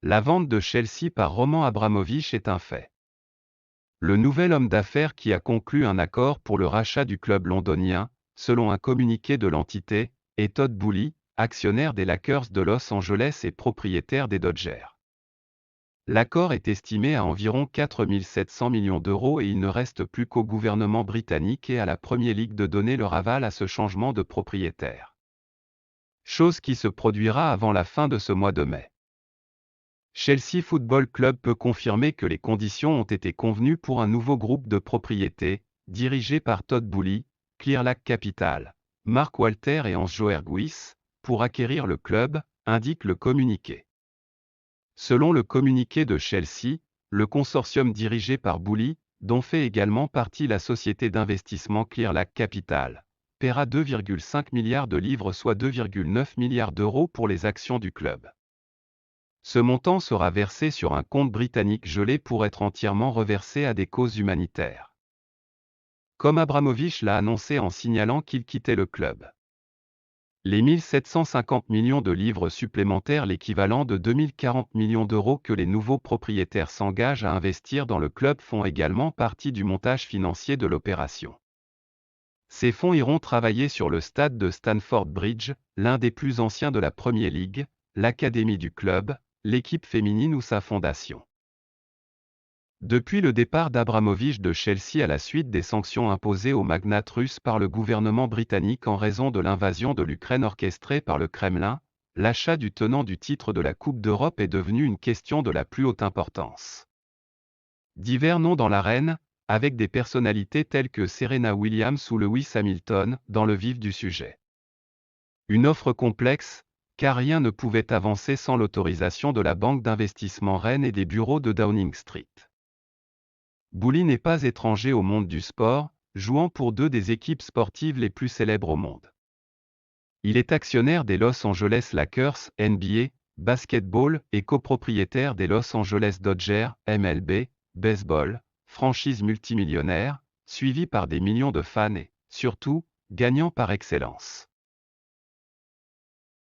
La vente de Chelsea par Roman Abramovich est un fait. Le nouvel homme d'affaires qui a conclu un accord pour le rachat du club londonien, selon un communiqué de l'entité, est Todd Boehly, actionnaire des Lakers de Los Angeles et propriétaire des Dodgers. L'accord est estimé à environ 4 700 millions d'euros et il ne reste plus qu'au gouvernement britannique et à la Premier League de donner leur aval à ce changement de propriétaire. Chose qui se produira avant la fin de ce mois de mai. Chelsea Football Club peut confirmer que les conditions ont été convenues pour un nouveau groupe de propriété, dirigé par Todd Boehly, Clearlake Capital, Mark Walter et Hans Joerguis, pour acquérir le club, indique le communiqué. Selon le communiqué de Chelsea, le consortium dirigé par Boehly, dont fait également partie la société d'investissement Clearlake Capital, paiera 2,5 milliards de livres soit 2,9 milliards d'euros pour les actions du club. Ce montant sera versé sur un compte britannique gelé pour être entièrement reversé à des causes humanitaires. Comme Abramovich l'a annoncé en signalant qu'il quittait le club. Les 1 750 millions de livres supplémentaires, l'équivalent de 2040 millions d'euros que les nouveaux propriétaires s'engagent à investir dans le club font également partie du montage financier de l'opération. Ces fonds iront travailler sur le stade de Stamford Bridge, l'un des plus anciens de la Premier League, l'académie du club, l'équipe féminine ou sa fondation. Depuis le départ d'Abramovich de Chelsea à la suite des sanctions imposées aux magnates russes par le gouvernement britannique en raison de l'invasion de l'Ukraine orchestrée par le Kremlin, l'achat du tenant du titre de la Coupe d'Europe est devenu une question de la plus haute importance. Divers noms dans l'arène, avec des personnalités telles que Serena Williams ou Lewis Hamilton, dans le vif du sujet. Une offre complexe, car rien ne pouvait avancer sans l'autorisation de la banque d'investissement Rennes et des bureaux de Downing Street. Boehly n'est pas étranger au monde du sport, jouant pour deux des équipes sportives les plus célèbres au monde. Il est actionnaire des Los Angeles Lakers, NBA, basketball, et copropriétaire des Los Angeles Dodgers, MLB, baseball, franchise multimillionnaire, suivie par des millions de fans et, surtout, gagnant par excellence.